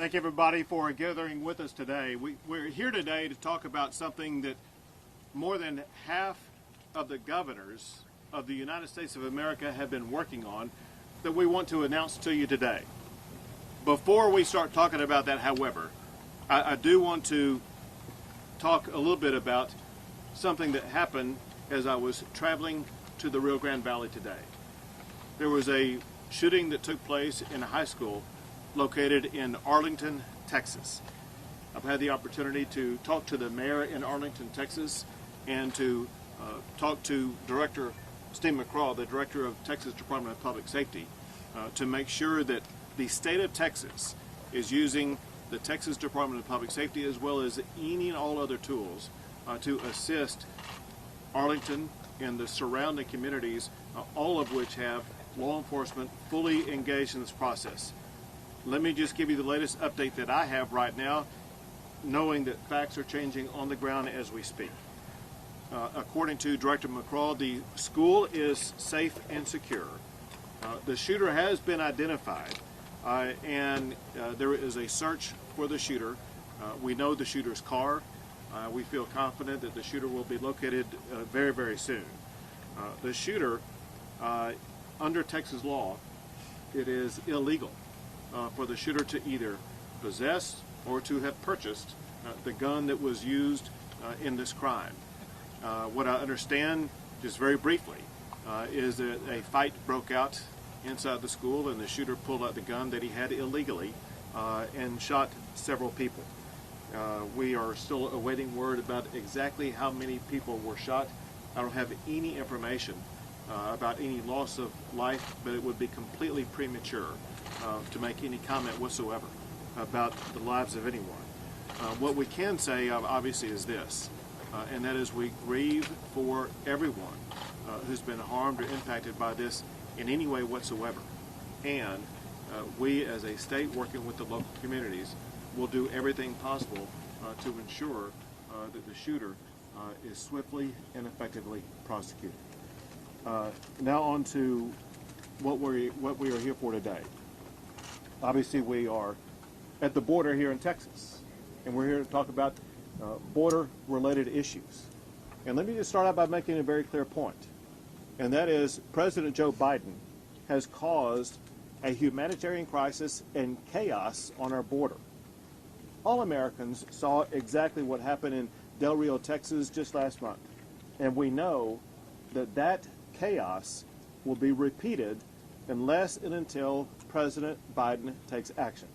Thank everybody for gathering with us today. We're here today to talk about something that more than half of the governors of the United States of America have been working on that we want to announce to you today. Before we start talking about that, however, I do want to talk a little bit about something that happened as I was traveling to the Rio Grande Valley today. There was a shooting that took place in a high school located in Arlington, Texas. I've had the opportunity to talk to the mayor in Arlington, Texas, and to talk to Director Steve McCray, the Director of Texas Department of Public Safety, to make sure that the state of Texas is using the Texas Department of Public Safety as well as any and all other tools to assist Arlington and the surrounding communities, all of which have law enforcement fully engaged in this process. Let me just give you the latest update that I have right now, knowing that facts are changing on the ground as we speak. According to Director McCray, the school is safe and secure. The shooter has been identified, and there is a search for the shooter. We know the shooter's car. We feel confident that the shooter will be located very, very soon. The shooter, under Texas law, it is illegal for the shooter to either possess or to have purchased the gun that was used in this crime. What I understand, just very briefly, is that a fight broke out inside the school and the shooter pulled out the gun that he had illegally and shot several people. We are still awaiting word about exactly how many people were shot. I don't have any information about any loss of life, but it would be completely premature to make any comment whatsoever about the lives of anyone. What we can say, obviously, is this, and that is we grieve for everyone who's been harmed or impacted by this in any way whatsoever. And we, as a state working with the local communities, will do everything possible to ensure that the shooter is swiftly and effectively prosecuted. Now on to what we are here for today. Obviously, we are at the border here in Texas, and we're here to talk about border-related issues. And let me just start out by making a very clear point, and that is President Joe Biden has caused a humanitarian crisis and chaos on our border. All Americans saw exactly what happened in Del Rio, Texas just last month, and we know that that chaos will be repeated unless and until President Biden takes action.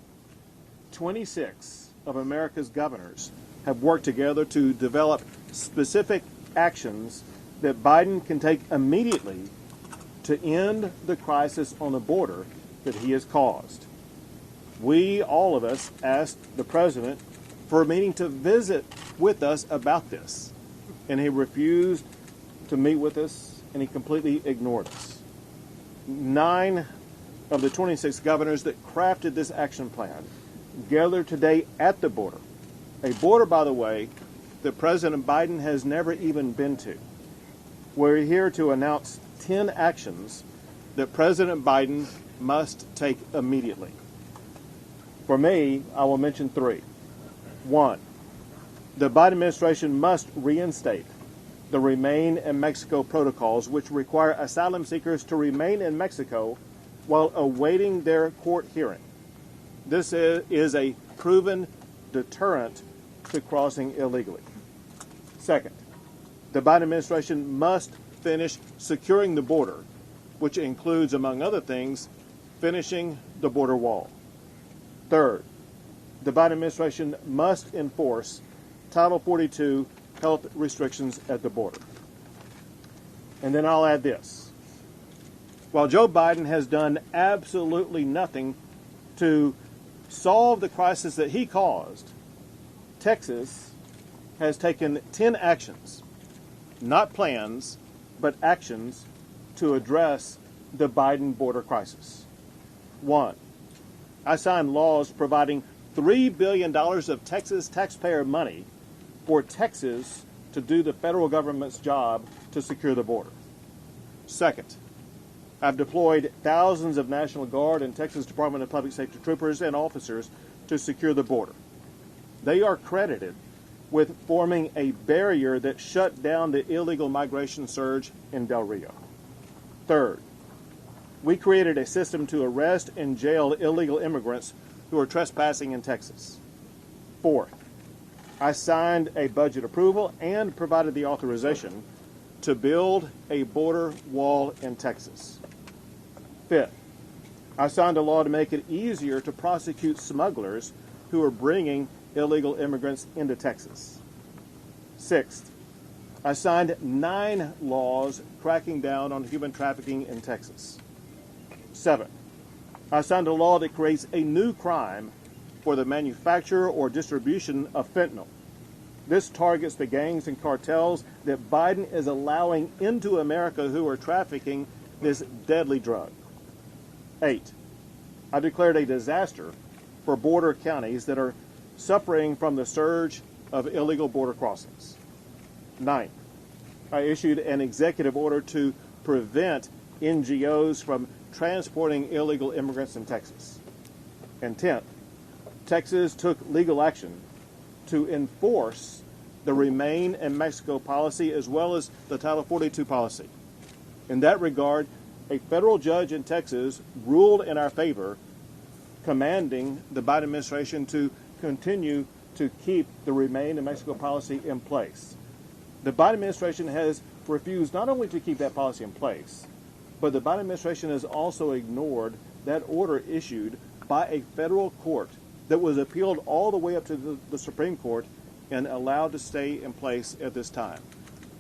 26 of America's governors have worked together to develop specific actions that Biden can take immediately to end the crisis on the border that he has caused. We, all of us, asked the president for a meeting to visit with us about this, and he refused to meet with us, and he completely ignored us. 9 of the 26 governors that crafted this action plan gathered today at the border, a border, by the way, that President Biden has never even been to. We're here to announce 10 actions that President Biden must take immediately. For me, I will mention 3. 1, the Biden administration must reinstate the Remain in Mexico protocols, which require asylum seekers to remain in Mexico while awaiting their court hearing. This is a proven deterrent to crossing illegally. 2nd, the Biden administration must finish securing the border, which includes, among other things, finishing the border wall. 3rd, the Biden administration must enforce Title 42 health restrictions at the border. And then I'll add this. While Joe Biden has done absolutely nothing to solve the crisis that he caused, Texas has taken 10 actions, not plans, but actions to address the Biden border crisis. 1, I signed laws providing $3 billion of Texas taxpayer money for Texas to do the federal government's job to secure the border. 2nd, I've deployed thousands of National Guard and Texas Department of Public Safety troopers and officers to secure the border. They are credited with forming a barrier that shut down the illegal migration surge in Del Rio. Third, we created a system to arrest and jail illegal immigrants who are trespassing in Texas. Fourth, I signed a budget approval and provided the authorization to build a border wall in Texas. Fifth, I signed a law to make it easier to prosecute smugglers who are bringing illegal immigrants into Texas. Sixth, I signed 9 laws cracking down on human trafficking in Texas. Seventh, I signed a law that creates a new crime for the manufacture or distribution of fentanyl. This targets the gangs and cartels that Biden is allowing into America who are trafficking this deadly drug. 8, I declared a disaster for border counties that are suffering from the surge of illegal border crossings. 9, I issued an executive order to prevent NGOs from transporting illegal immigrants in Texas. And 10th, Texas took legal action to enforce the Remain in Mexico policy as well as the Title 42 policy. In that regard, a federal judge in Texas ruled in our favor, commanding the Biden administration to continue to keep the Remain in Mexico policy in place. The Biden administration has refused not only to keep that policy in place, but the Biden administration has also ignored that order issued by a federal court that was appealed all the way up to the Supreme Court and allowed to stay in place at this time.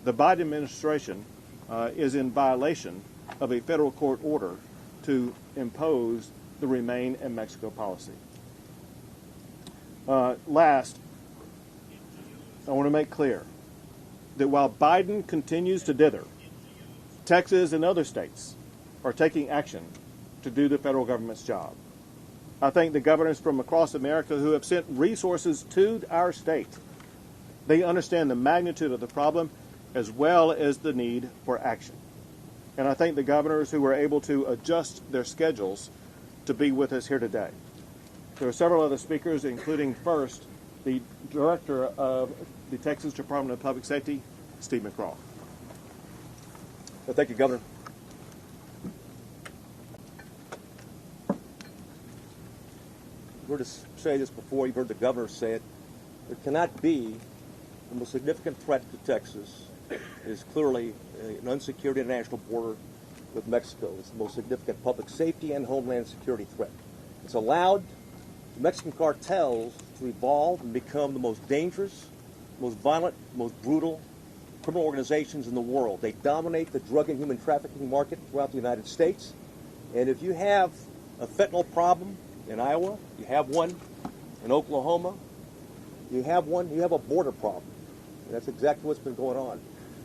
The Biden administration is in violation of a federal court order to impose the Remain in Mexico policy. Last, I want to make clear that while Biden continues to dither, Texas and other states are taking action to do the federal government's job. I thank the governors from across America who have sent resources to our state. They understand the magnitude of the problem as well as the need for action. And I thank the governors who were able to adjust their schedules to be with us here today. There are several other speakers, including first, the Director of the Texas Department of Public Safety, Steve McCray. Well, thank you, Governor. You've heard us say this before. You've heard the governor say it. There cannot be the most significant threat to Texas is clearly an unsecured international border with Mexico. It's the most significant public safety and homeland security threat. It's allowed the Mexican cartels to evolve and become the most dangerous, most violent, most brutal criminal organizations in the world. They dominate the drug and human trafficking market throughout the United States. And if you have a fentanyl problem in Iowa, you have one in Oklahoma, you have a border problem. And that's exactly what's been going on.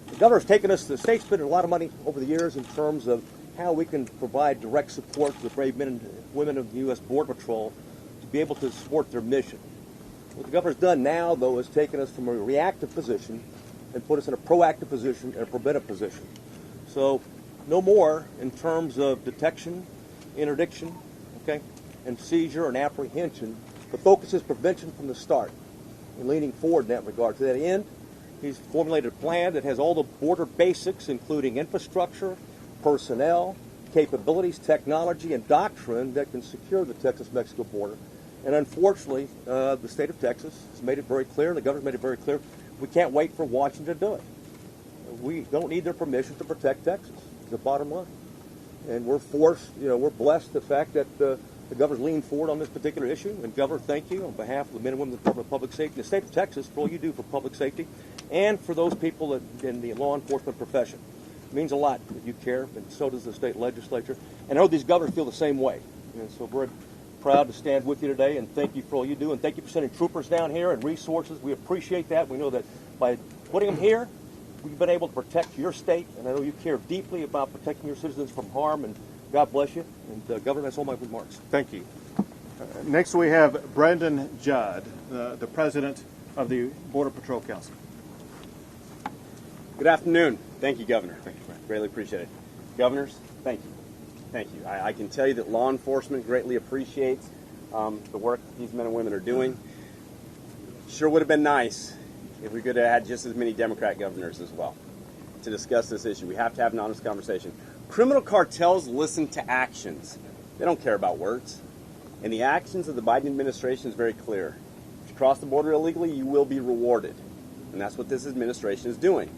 The governor's taken us, the state's spent a lot of money over the years in terms of how we can provide direct support to the brave men and women of the U.S. Border Patrol to be able to support their mission. What the governor's done now, though, is taken us from a reactive position and put us in a proactive position and a preventive position. So no more in terms of detection, interdiction, and seizure and apprehension. The focus is prevention from the start and leaning forward in that regard. To that end, he's formulated a plan that has all the border basics, including infrastructure, personnel, capabilities, technology, and doctrine that can secure the Texas-Mexico border. And unfortunately, the state of Texas has made it very clear, and the governor's made it very clear, we can't wait for Washington to do it. We don't need their permission to protect Texas, is the bottom line. And we're forced, we're blessed the fact that the governor's leaned forward on this particular issue. And Governor, thank you on behalf of the men and women of the Department of Public Safety, the state of Texas, for all you do for public safety, and for those people that, in the law enforcement profession. It means a lot that you care, and so does the state legislature. And I know these governors feel the same way. And so we're proud to stand with you today, and thank you for all you do. And thank you for sending troopers down here and resources. We appreciate that. We know that by putting them here, we've been able to protect your state, and I know you care deeply about protecting your citizens from harm, and God bless you. And Governor, that's all my remarks. Thank you. Next we have Brendan Judd, the President of the Border Patrol Council. Good afternoon. Thank you, Governor. Thank you, greatly appreciate it. Governors, thank you. Thank you. I can tell you that law enforcement greatly appreciates the work these men and women are doing. Sure would have been nice if we could have had just as many Democrat governors as well to discuss this issue. We have to have an honest conversation. Criminal cartels listen to actions. They don't care about words. And the actions of the Biden administration is very clear. If you cross the border illegally, you will be rewarded. And that's what this administration is doing.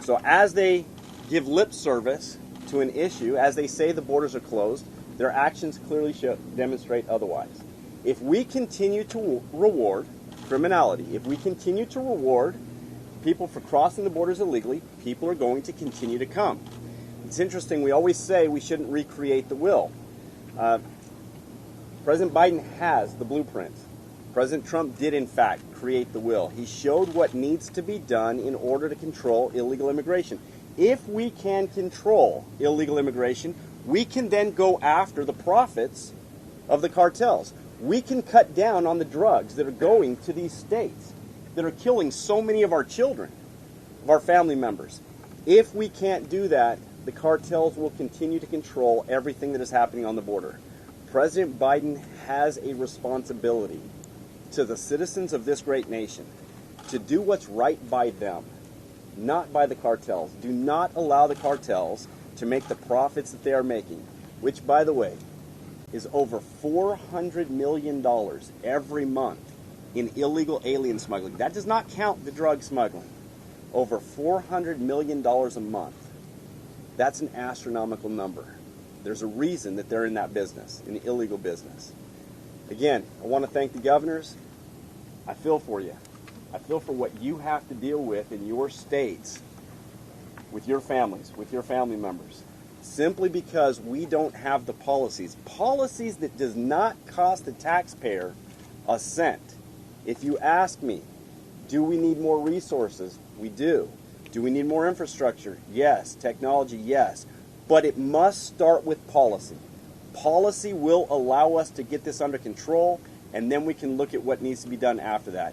So as they give lip service to an issue, as they say the borders are closed, their actions clearly demonstrate otherwise. If we continue to reward criminality, if we continue to reward people for crossing the borders illegally, people are going to continue to come. It's interesting, we always say we shouldn't recreate the wheel. President Biden has the blueprint. President Trump did, in fact, create the wheel. He showed what needs to be done in order to control illegal immigration. If we can control illegal immigration, we can then go after the profits of the cartels. We can cut down on the drugs that are going to these states, that are killing so many of our children, of our family members. If we can't do that, the cartels will continue to control everything that is happening on the border. President Biden has a responsibility to the citizens of this great nation to do what's right by them, not by the cartels. Do not allow the cartels to make the profits that they are making, which, by the way, is over $400 million every month in illegal alien smuggling. That does not count the drug smuggling. Over $400 million a month. That's an astronomical number. There's a reason that they're in that business, in the illegal business. Again, I want to thank the governors. I feel for you. I feel for what you have to deal with in your states, with your families, with your family members, simply because we don't have the policies that does not cost the taxpayer a cent. If you ask me, do we need more resources? We do. Do we need more infrastructure? Yes. Technology? Yes. But it must start with policy. Policy will allow us to get this under control, and then we can look at what needs to be done after that.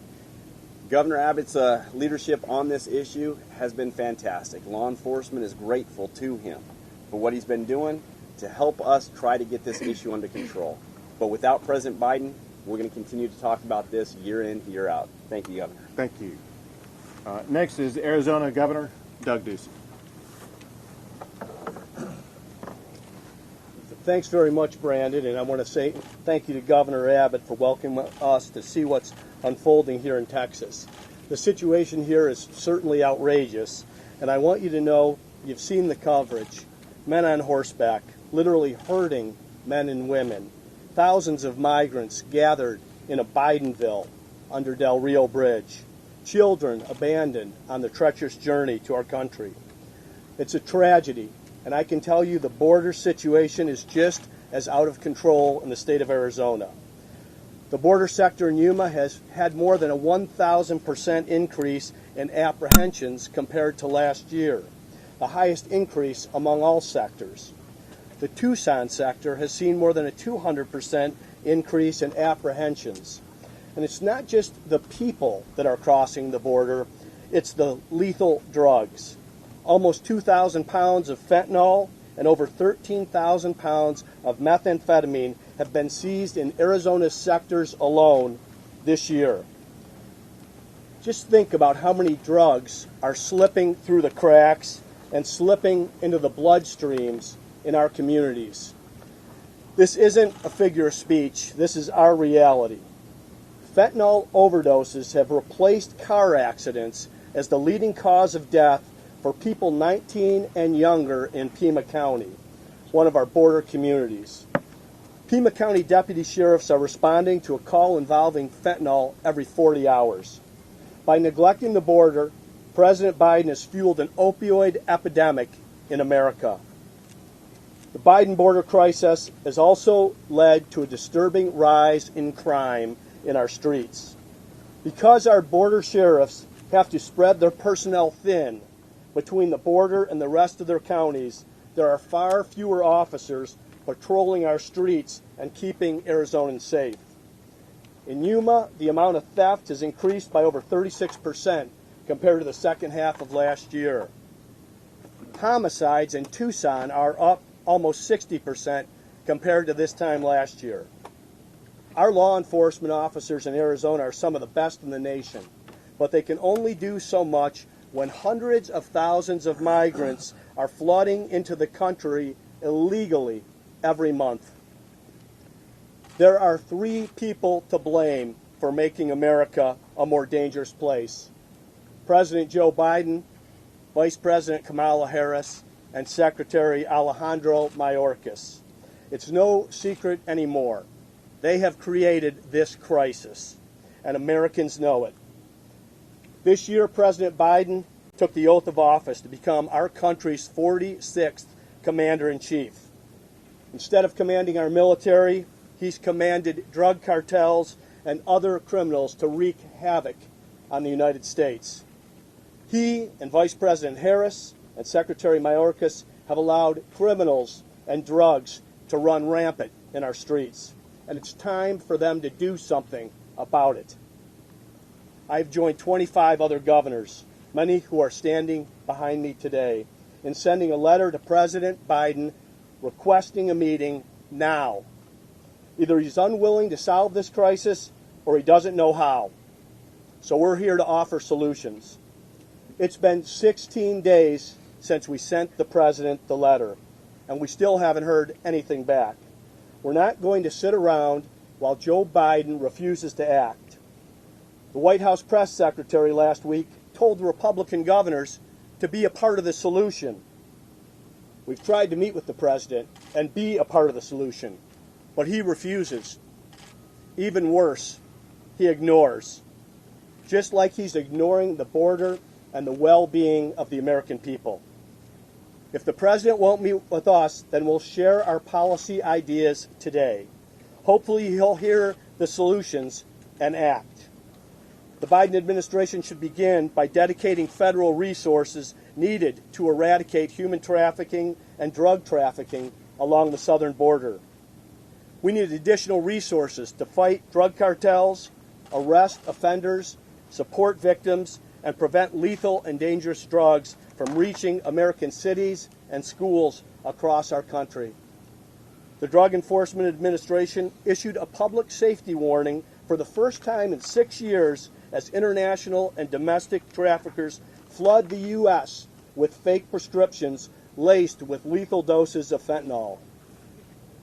Governor Abbott's leadership on this issue has been fantastic. Law enforcement is grateful to him for what he's been doing to help us try to get this issue under control. But without President Biden, we're going to continue to talk about this year in, year out. Thank you, Governor. Thank you. Next is Arizona Governor Doug Ducey. Thanks very much, Brandon, and I want to say thank you to Governor Abbott for welcoming us to see what's unfolding here in Texas. The situation here is certainly outrageous, and I want you to know, you've seen the coverage, men on horseback, literally hurting men and women, thousands of migrants gathered in a Bidenville under Del Rio Bridge, children abandoned on the treacherous journey to our country. It's a tragedy. And I can tell you the border situation is just as out of control in the state of Arizona. The border sector in Yuma has had more than a 1,000% increase in apprehensions compared to last year, the highest increase among all sectors. The Tucson sector has seen more than a 200% increase in apprehensions. And it's not just the people that are crossing the border, it's the lethal drugs. Almost 2,000 pounds of fentanyl and over 13,000 pounds of methamphetamine have been seized in Arizona's sectors alone this year. Just think about how many drugs are slipping through the cracks and slipping into the bloodstreams in our communities. This isn't a figure of speech. This is our reality. Fentanyl overdoses have replaced car accidents as the leading cause of death for people 19 and younger in Pima County, one of our border communities. Pima County deputy sheriffs are responding to a call involving fentanyl every 40 hours. By neglecting the border, President Biden has fueled an opioid epidemic in America. The Biden border crisis has also led to a disturbing rise in crime in our streets. Because our border sheriffs have to spread their personnel thin between the border and the rest of their counties, there are far fewer officers patrolling our streets and keeping Arizonans safe. In Yuma, the amount of theft has increased by over 36% compared to the second half of last year. Homicides in Tucson are up almost 60% compared to this time last year. Our law enforcement officers in Arizona are some of the best in the nation, but they can only do so much when hundreds of thousands of migrants are flooding into the country illegally every month. There are 3 people to blame for making America a more dangerous place: President Joe Biden, Vice President Kamala Harris, and Secretary Alejandro Mayorkas. It's no secret anymore. They have created this crisis, and Americans know it. This year, President Biden took the oath of office to become our country's 46th Commander-in-Chief. Instead of commanding our military, he's commanded drug cartels and other criminals to wreak havoc on the United States. He and Vice President Harris and Secretary Mayorkas have allowed criminals and drugs to run rampant in our streets, and it's time for them to do something about it. I've joined 25 other governors, many who are standing behind me today, in sending a letter to President Biden requesting a meeting now. Either he's unwilling to solve this crisis or he doesn't know how. So we're here to offer solutions. It's been 16 days since we sent the President the letter, and we still haven't heard anything back. We're not going to sit around while Joe Biden refuses to act. The White House press secretary last week told the Republican governors to be a part of the solution. We've tried to meet with the President and be a part of the solution, but he refuses. Even worse, he ignores, just like he's ignoring the border and the well-being of the American people. If the President won't meet with us, then we'll share our policy ideas today. Hopefully he'll hear the solutions and act. The Biden administration should begin by dedicating federal resources needed to eradicate human trafficking and drug trafficking along the southern border. We need additional resources to fight drug cartels, arrest offenders, support victims, and prevent lethal and dangerous drugs from reaching American cities and schools across our country. The Drug Enforcement Administration issued a public safety warning for the first time in 6 years as international and domestic traffickers flood the U.S. with fake prescriptions laced with lethal doses of fentanyl.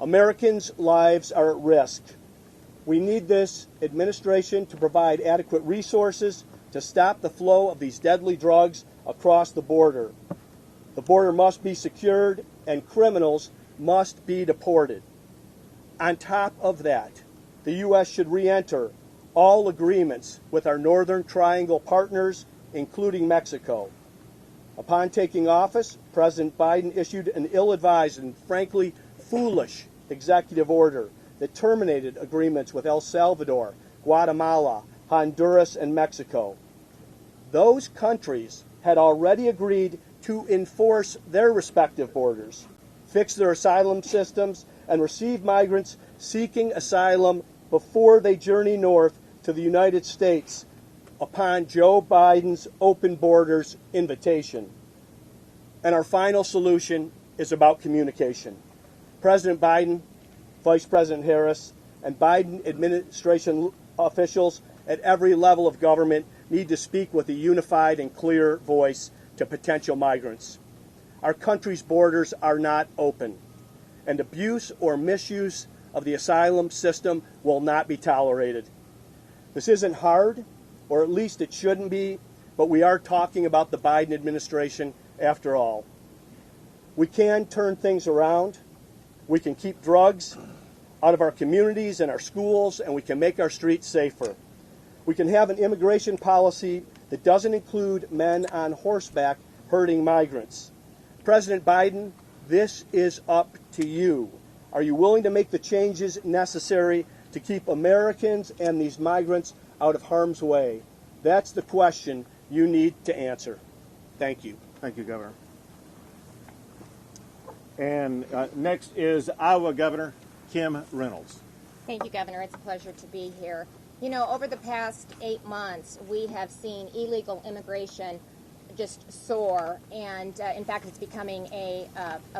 Americans' lives are at risk. We need this administration to provide adequate resources to stop the flow of these deadly drugs across the border. The border must be secured and criminals must be deported. On top of that, the U.S. should re-enter all agreements with our Northern Triangle partners, including Mexico. Upon taking office, President Biden issued an ill-advised and frankly foolish executive order that terminated agreements with El Salvador, Guatemala, Honduras, and Mexico. Those countries had already agreed to enforce their respective borders, fix their asylum systems, and receive migrants seeking asylum before they journey north to the United States upon Joe Biden's open borders invitation. And our final solution is about communication. President Biden, Vice President Harris, and Biden administration officials at every level of government need to speak with a unified and clear voice to potential migrants. Our country's borders are not open, and abuse or misuse of the asylum system will not be tolerated. This isn't hard, or at least it shouldn't be, but we are talking about the Biden administration after all. We can turn things around. We can keep drugs out of our communities and our schools, and we can make our streets safer. We can have an immigration policy that doesn't include men on horseback herding migrants. President Biden, this is up to you. Are you willing to make the changes necessary to keep Americans and these migrants out of harm's way? That's the question you need to answer. Thank you. Thank you, Governor. And next is Iowa Governor Kim Reynolds. Thank you, Governor. It's a pleasure to be here. You know, over the past 8 months, we have seen illegal immigration just soar, and in fact, it's becoming a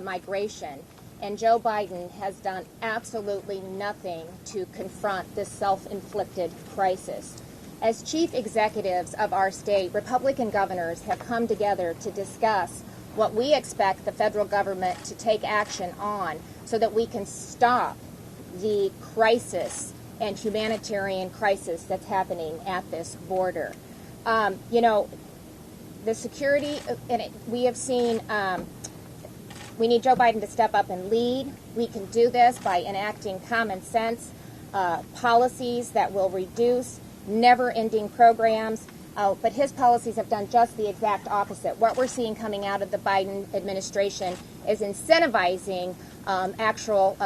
migration. and Joe Biden has done absolutely nothing to confront this self-inflicted crisis. As chief executives of our state, Republican governors have come together to discuss what we expect the federal government to take action on so that we can stop the crisis and humanitarian crisis that's happening at this border. The security, we have seen, we need Joe Biden to step up and lead. We can do this by enacting common sense policies that will reduce never-ending programs. But his policies have done just the exact opposite. What we're seeing coming out of the Biden administration is incentivizing actual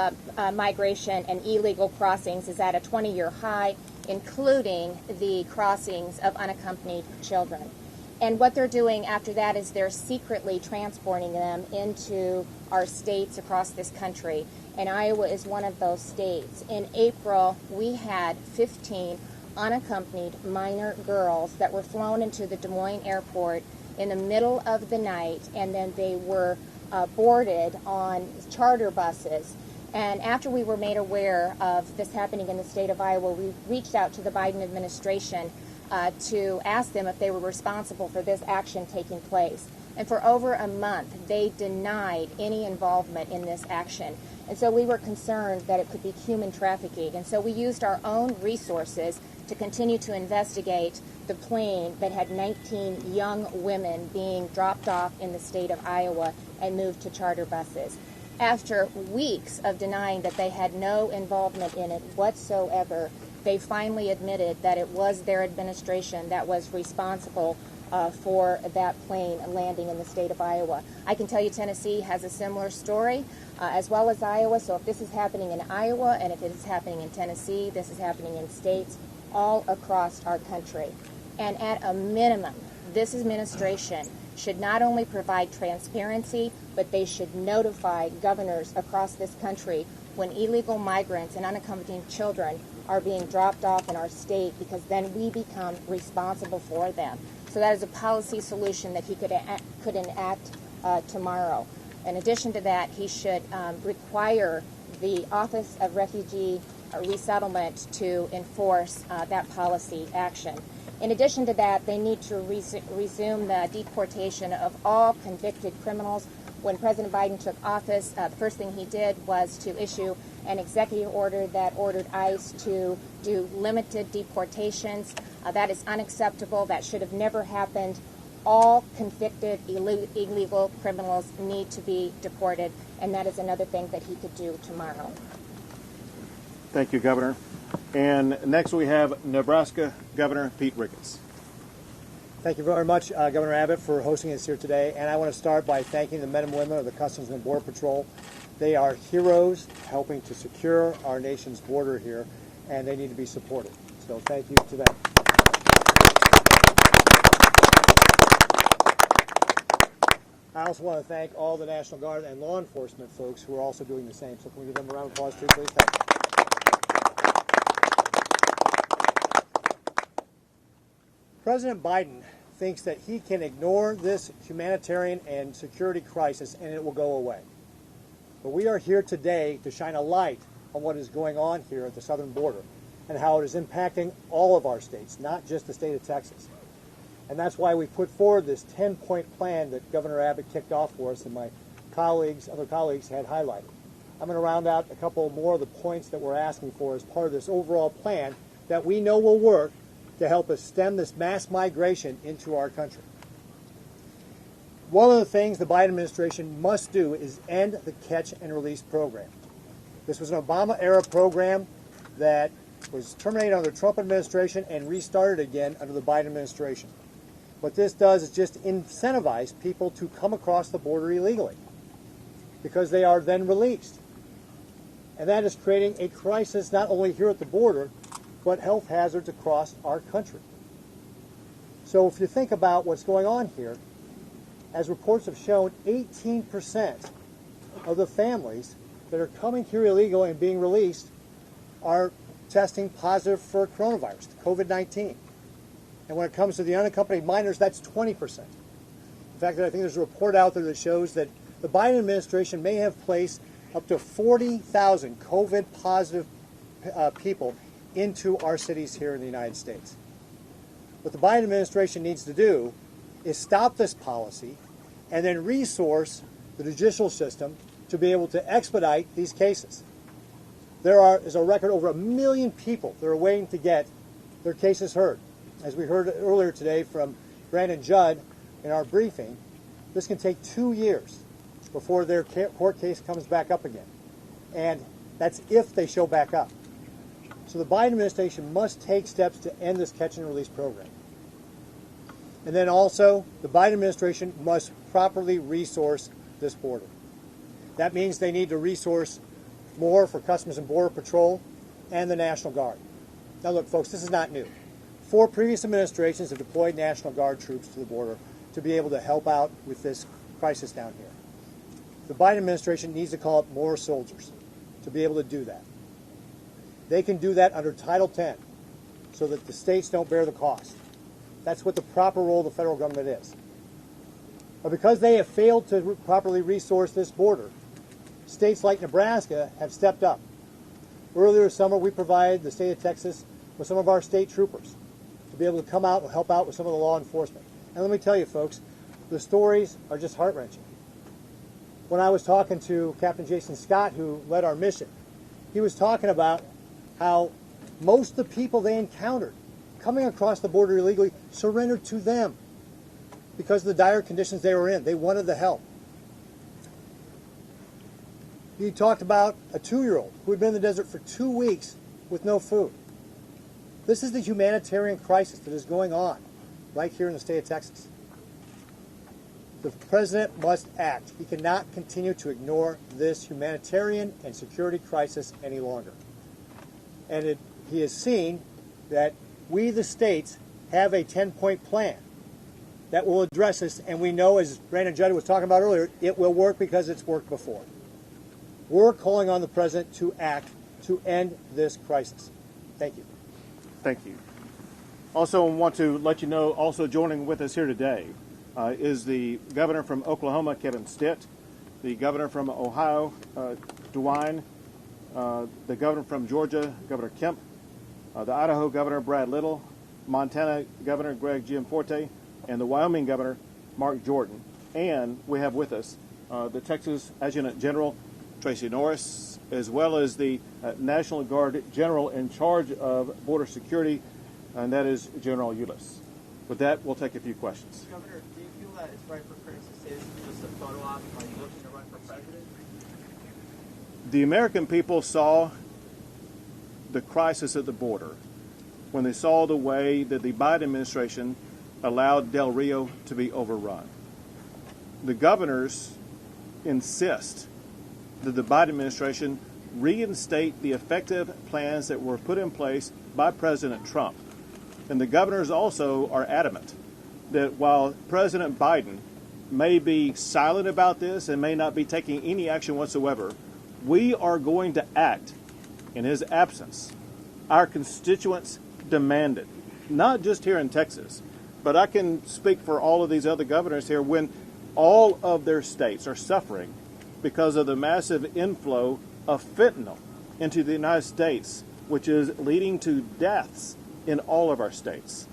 migration, and illegal crossings is at a 20-year high, including the crossings of unaccompanied children. And what they're doing after that is they're secretly transporting them into our states across this country. And Iowa is one of those states. In April, we had 15 unaccompanied minor girls that were flown into the DeWine airport in the middle of the night, and then they were boarded on charter buses. And after we were made aware of this happening in the state of Iowa, we reached out to the Biden administration to ask them if they were responsible for this action taking place. And for over a month, they denied any involvement in this action. And so we were concerned that it could be human trafficking. And so we used our own resources to continue to investigate the plane that had 19 young women being dropped off in the state of Iowa and moved to charter buses. After weeks of denying that they had no involvement in it whatsoever, they finally admitted that it was their administration that was responsible for that plane landing in the state of Iowa. I can tell you Tennessee has a similar story, as well as Iowa. So if this is happening in Iowa, and if it is happening in Tennessee, this is happening in states all across our country. And at a minimum, this administration should not only provide transparency, but they should notify governors across this country when illegal migrants and unaccompanied children are being dropped off in our state, because then we become responsible for them. So that is a policy solution that he could enact tomorrow. In addition to that, he should require the Office of Refugee Resettlement to enforce that policy action. In addition to that, they need to resume the deportation of all convicted criminals. When President Biden took office, the first thing he did was to issue an executive order that ordered ICE to do limited deportations. That is unacceptable. That should have never happened. All convicted illegal criminals need to be deported, and that is another thing that he could do tomorrow. Thank you, Governor. And next we have Nebraska Governor Pete Ricketts. Thank you very much, Governor Abbott, for hosting us here today. And I want to start by thanking the men and women of the Customs and Border Patrol. They are heroes helping to secure our nation's border here, and they need to be supported. So thank you to them. I also want to thank all the National Guard and law enforcement folks who are also doing the same. So can we give them a round of applause too, please? Thank you. President Biden thinks that he can ignore this humanitarian and security crisis and it will go away. But we are here today to shine a light on what is going on here at the southern border and how it is impacting all of our states, not just the state of Texas. And that's why we put forward this 10-point plan that Governor Abbott kicked off for us and my other colleagues had highlighted. I'm going to round out a couple more of the points that we're asking for as part of this overall plan that we know will work to help us stem this mass migration into our country. One of the things the Biden administration must do is end the catch and release program. This was an Obama-era program that was terminated under the Trump administration and restarted again under the Biden administration. What this does is just incentivize people to come across the border illegally because they are then released. And that is creating a crisis not only here at the border, but health hazards across our country. So if you think about what's going on here, as reports have shown, 18% of the families that are coming here illegally and being released are testing positive for coronavirus, COVID-19. And when it comes to the unaccompanied minors, that's 20%. In fact, I think there's a report out there that shows that the Biden administration may have placed up to 40,000 COVID positive people into our cities here in the United States. What the Biden administration needs to do is stop this policy and then resource the judicial system to be able to expedite these cases. There is a record over 1 million people that are waiting to get their cases heard. As we heard earlier today from Brandon Judd in our briefing, this can take 2 years before their court case comes back up again. And that's if they show back up. So the Biden administration must take steps to end this catch and release program. And then also, the Biden administration must properly resource this border. That means they need to resource more for Customs and Border Patrol and the National Guard. Now look, folks, this is not new. 4 previous administrations have deployed National Guard troops to the border to be able to help out with this crisis down here. The Biden administration needs to call up more soldiers to be able to do that. They can do that under Title X so that the states don't bear the cost. That's what the proper role of the federal government is. But because they have failed to properly resource this border, states like Nebraska have stepped up. Earlier this summer, we provided the state of Texas with some of our state troopers to be able to come out and help out with some of the law enforcement. And let me tell you, folks, the stories are just heart-wrenching. When I was talking to Captain Jason Scott, who led our mission, he was talking about how most of the people they encountered coming across the border illegally surrendered to them because of the dire conditions they were in. They wanted the help. He talked about a 2-year-old who had been in the desert for 2 weeks with no food. This is the humanitarian crisis that is going on right here in the state of Texas. The president must act. He cannot continue to ignore this humanitarian and security crisis any longer. And he has seen that we, the states, have a 10-point plan that will address this, and we know, as Brandon Judd was talking about earlier, it will work because it's worked before. We're calling on the president to act to end this crisis. Thank you. Thank you. Also want to let you know, also joining with us here today is the governor from Oklahoma, Kevin Stitt, the governor from Ohio, DeWine, the governor from Georgia, Governor Kemp, the Idaho governor, Brad Little, Montana governor, Greg Gianforte, and the Wyoming governor, Mark Jordan. And we have with us the Texas Adjutant General, Tracy Norris, as well as the National Guard General in charge of border security, and that is General Rulis. With that, we'll take a few questions. Governor, do you feel that it's right for critics to say this is just a photo op? Are you looking to run for president? The American people saw the crisis at the border when they saw the way that the Biden administration allowed Del Rio to be overrun. The governors insist that the Biden administration reinstate the effective plans that were put in place by President Trump. And the governors also are adamant that while President Biden may be silent about this and may not be taking any action whatsoever, we are going to act in his absence. Our constituents demand it, not just here in Texas, but I can speak for all of these other governors here when all of their states are suffering because of the massive inflow of fentanyl into the United States, which is leading to deaths in all of our states.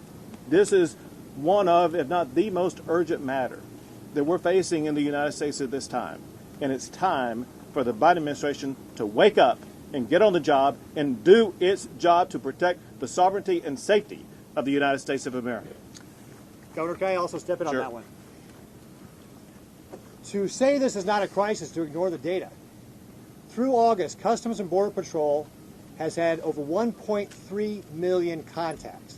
This is one of, if not the most urgent matter that we're facing in the United States at this time. And it's time for the Biden administration to wake up and get on the job and do its job to protect the sovereignty and safety of the United States of America. Governor, can I also step in Sure. on that one? To say this is not a crisis, to ignore the data. Through August, Customs and Border Patrol has had over 1.3 million contacts.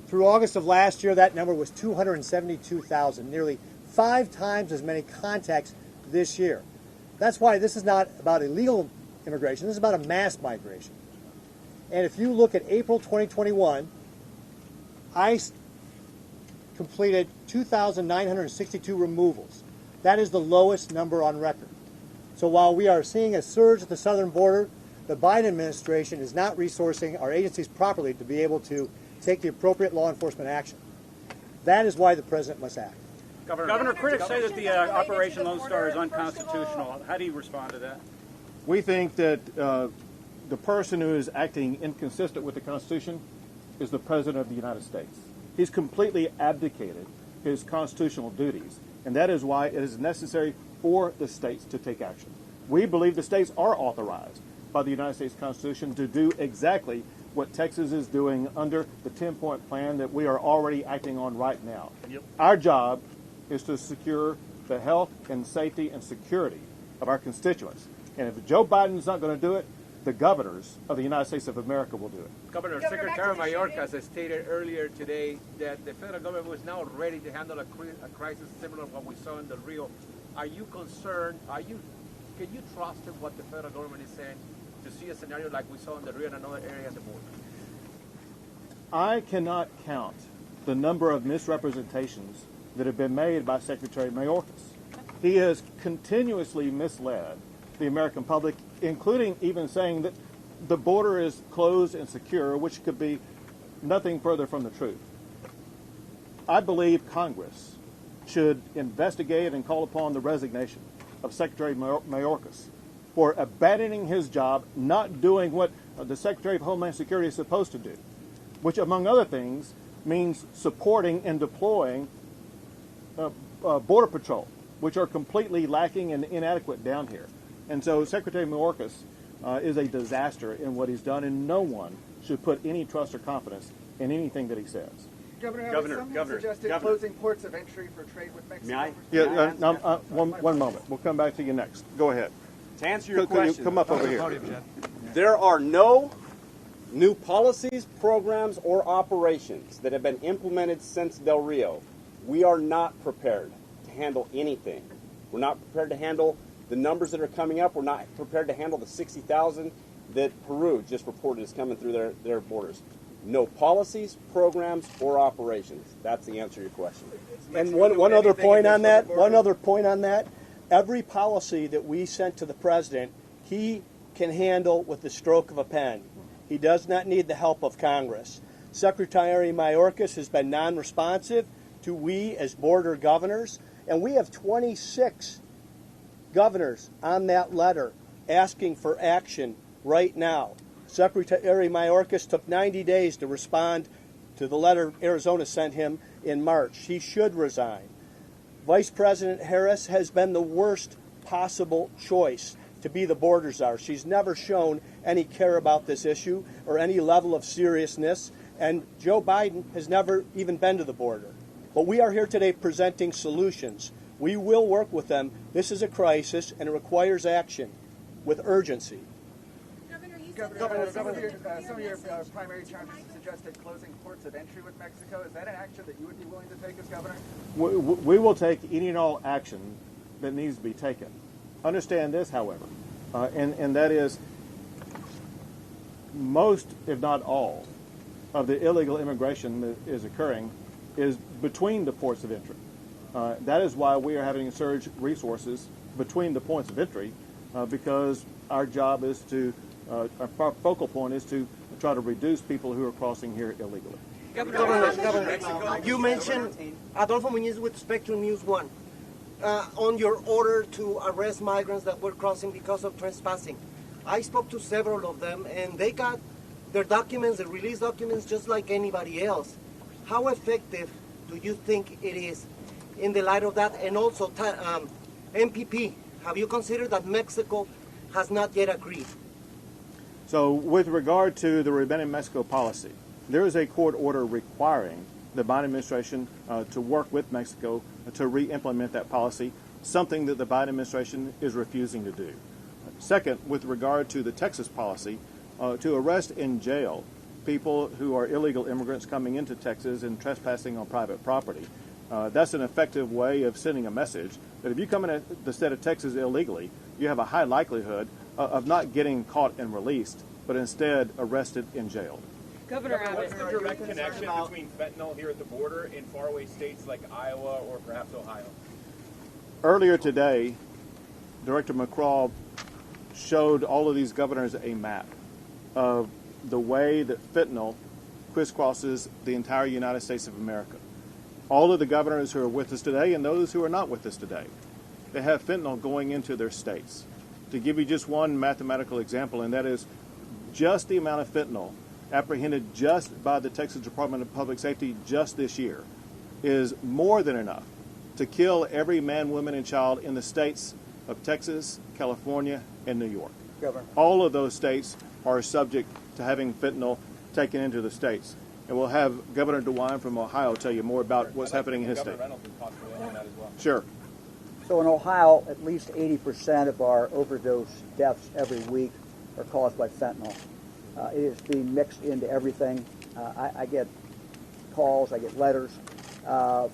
Through August of last year, that number was 272,000, nearly 5 times as many contacts this year. That's why this is not about illegal immigration. This is about a mass migration. And if you look at April 2021, ICE completed 2,962 removals. That is the lowest number on record. So while we are seeing a surge at the southern border, the Biden administration is not resourcing our agencies properly to be able to take the appropriate law enforcement action. That is why the president must act. Governor, critics say that the Operation Lone Star is unconstitutional. How do you respond to that? We think that the person who is acting inconsistent with the Constitution is the President of the United States. He's completely abdicated his constitutional duties, and that is why it is necessary for the states to take action. We believe the states are authorized by the United States Constitution to do exactly what Texas is doing under the 10-point plan that we are already acting on right now. Yep. Our job is to secure the health and safety and security of our constituents. And if Joe Biden's not going to do it, the governors of the United States of America will do it. Governor, Secretary Mayorkas has stated earlier today that the federal government was now ready to handle a crisis similar to what we saw in the Rio. Are you concerned? Can you trust in what the federal government is saying to see a scenario like we saw in the Rio and another area on the border? I cannot count the number of misrepresentations that have been made by Secretary Mayorkas. He has continuously misled the American public, including even saying that the border is closed and secure, which could be nothing further from the truth. I believe Congress should investigate and call upon the resignation of Secretary Mayorkas for abandoning his job, not doing what the Secretary of Homeland Security is supposed to do, which, among other things, means supporting and deploying Border Patrol, which are completely lacking and inadequate down here. And so Secretary Mayorkas is a disaster in what he's done, and no one should put any trust or confidence in anything that he says. Governor, suggested closing ports of entry for trade with Mexico. One moment. We'll come back to you next. Go ahead. To answer your question, come up over here. There are no new policies, programs, or operations that have been implemented since Del Rio. We are not prepared to handle anything. We're not prepared to handle the numbers that are coming up. We're not prepared to handle the 60,000 that Peru just reported is coming through their borders. No policies, programs, or operations. That's the answer to your question. And one other point on that. Every policy that we sent to the president, he can handle with the stroke of a pen. He does not need the help of Congress. Secretary Mayorkas has been non-responsive to we as border governors, and we have 26 governors on that letter asking for action right now. Secretary Mayorkas took 90 days to respond to the letter Arizona sent him in March. He should resign. Vice President Harris has been the worst possible choice to be the border czar. She's never shown any care about this issue or any level of seriousness, and Joe Biden has never even been to the border. But we are here today presenting solutions. We will work with them. This is a crisis, and it requires action with urgency. Governor, some of your primary challenges suggested closing ports of entry with Mexico. Is that an action that you would be willing to take as governor? We will take any and all action that needs to be taken. Understand this, however, and that is most, if not all, of the illegal immigration that is occurring is between the ports of entry. That is why we are having to surge resources between the points of entry, because our job is to, our focal point is to try to reduce people who are crossing here illegally. Governor, you mentioned Adolfo Muñiz with Spectrum News 1 on your order to arrest migrants that were crossing because of trespassing. I spoke to several of them, and they got their documents, their release documents, just like anybody else. How effective do you think it is in the light of that? And also, MPP, have you considered that Mexico has not yet agreed? So with regard to the Remain in Mexico policy, there is a court order requiring the Biden administration to work with Mexico to re-implement that policy, something that the Biden administration is refusing to do. Second, with regard to the Texas policy, to arrest and jail people who are illegal immigrants coming into Texas and trespassing on private property, that's an effective way of sending a message that if you come into the state of Texas illegally, you have a high likelihood of not getting caught and released, but instead arrested and jailed. Governor Abbott, what's the direct connection between fentanyl here at the border in faraway states like Iowa or perhaps Ohio? Earlier today, Director McCray showed all of these governors a map of the way that fentanyl crisscrosses the entire United States of America. All of the governors who are with us today and those who are not with us today, they have fentanyl going into their states. to give you just one mathematical example, and that is just the amount of fentanyl apprehended just by the Texas Department of Public Safety just this year is more than enough to kill every man, woman, and child in the states of Texas, California, and New York. Governor. All of those states are subject to having fentanyl taken into the states. And we'll have Governor DeWine from Ohio tell you more about what's happening in his state. Reynolds can possibly on that as well. Sure. So in Ohio, at least 80% of our overdose deaths every week are caused by fentanyl. It is being mixed into everything. I get calls, I get letters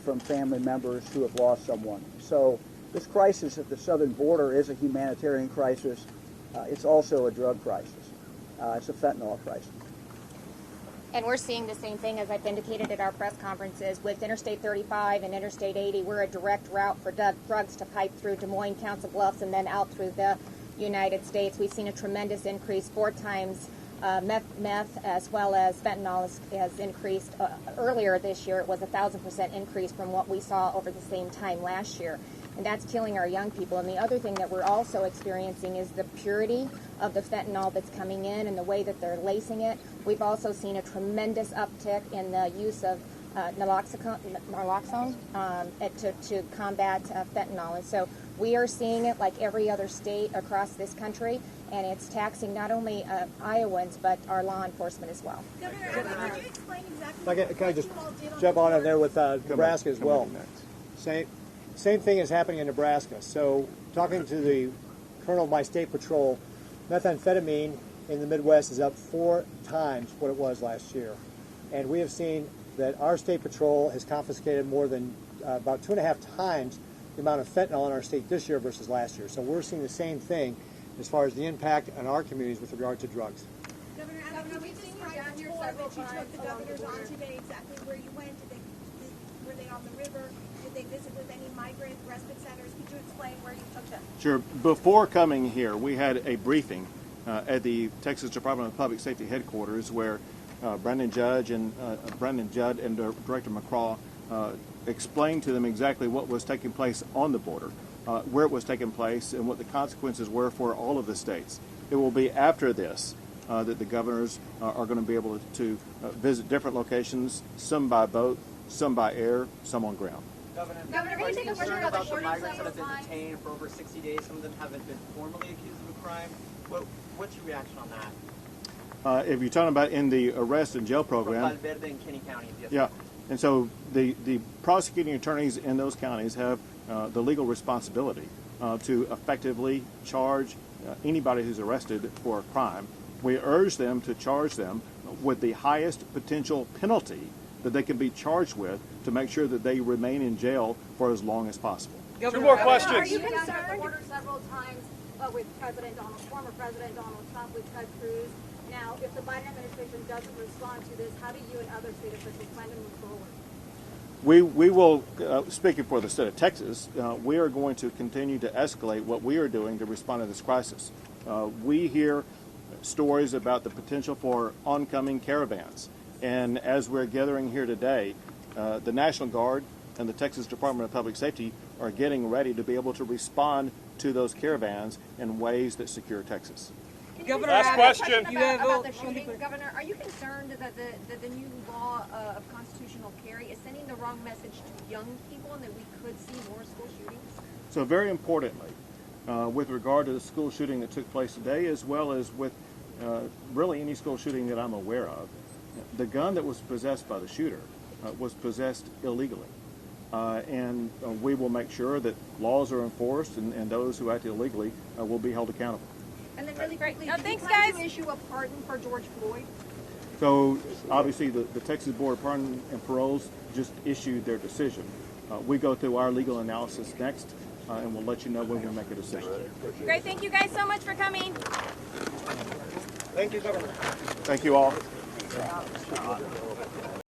from family members who have lost someone. So this crisis at the southern border is a humanitarian crisis. It's also a drug crisis. It's a fentanyl crisis. And we're seeing the same thing, as I've indicated at our press conferences, with Interstate 35 and Interstate 80. We're a direct route for drugs to pipe through Des Moines, Council Bluffs, and then out through the United States. We've seen a tremendous increase, 4 times meth as well as fentanyl has increased. Earlier this year, it was 1,000% increase from what we saw over the same time last year. And that's killing our young people. And the other thing that we're also experiencing is the purity of the fentanyl that's coming in and the way that they're lacing it. We've also seen a tremendous uptick in the use of naloxone to combat fentanyl. And so we are seeing it like every other state across this country, and it's taxing not only Iowans, but our law enforcement as well. Governor, could you explain exactly Can I just jump on in there with Nebraska as well? Same thing is happening in Nebraska. So talking to the colonel of my state patrol, methamphetamine in the Midwest is up 4 times what it was last year. And we have seen that our state patrol has confiscated more than about 2.5 times the amount of fentanyl in our state this year versus last year. So we're seeing the same thing as far as the impact on our communities with regard to drugs. Governor, we've seen you down here several times. You took the governors on today. Exactly where you went? Were they on the river? Did they visit with any migrant respite centers? Could you explain where you took them? Sure. Before coming here, we had a briefing at the Texas Department of Public Safety headquarters where Brandon Judd and Director McCray explained to them exactly what was taking place on the border, where it was taking place, and what the consequences were for all of the states. It will be after this that the governors are going to be able to visit different locations, some by boat, some by air, some on ground. Governor, are you concerned about the migrants that have been detained for over 60 days? Some of them haven't been formally accused of a crime. What's your reaction on that? If you're talking about in the arrest and jail program, From Valverde and Kinney counties, yes. Yeah, and so the prosecuting attorneys in those counties have the legal responsibility to effectively charge anybody who's arrested for a crime. We urge them to charge them with the highest potential penalty that they can be charged with to make sure that they remain in jail for as long as possible. Two more questions. Are you concerned? Down the border several times with former President Donald Trump, with Ted Cruz. Now, if the Biden administration doesn't respond to this, how do you and other state officials plan to move forward? We will, speaking for the state of Texas, we are going to continue to escalate what we are doing to respond to this crisis. We hear stories about the potential for oncoming caravans. And as we're gathering here today, the National Guard and the Texas Department of Public Safety are getting ready to be able to respond to those caravans in ways that secure Texas. Governor, last question. About the shooting, Governor, are you concerned that the new law of constitutional carry is sending the wrong message to young people and that we could see more school shootings? So very importantly, with regard to the school shooting that took place today, as well as with really any school shooting that I'm aware of, the gun that was possessed by the shooter was possessed illegally. And we will make sure that laws are enforced and those who act illegally will be held accountable. And then really greatly, thanks, guys. To issue a pardon for George Floyd? So obviously the Texas Board of Pardon and Paroles just issued their decision. We go through our legal analysis next, and we'll let you know when we make a decision. Great. Thank you guys so much for coming. Thank you, Governor. Thank you all.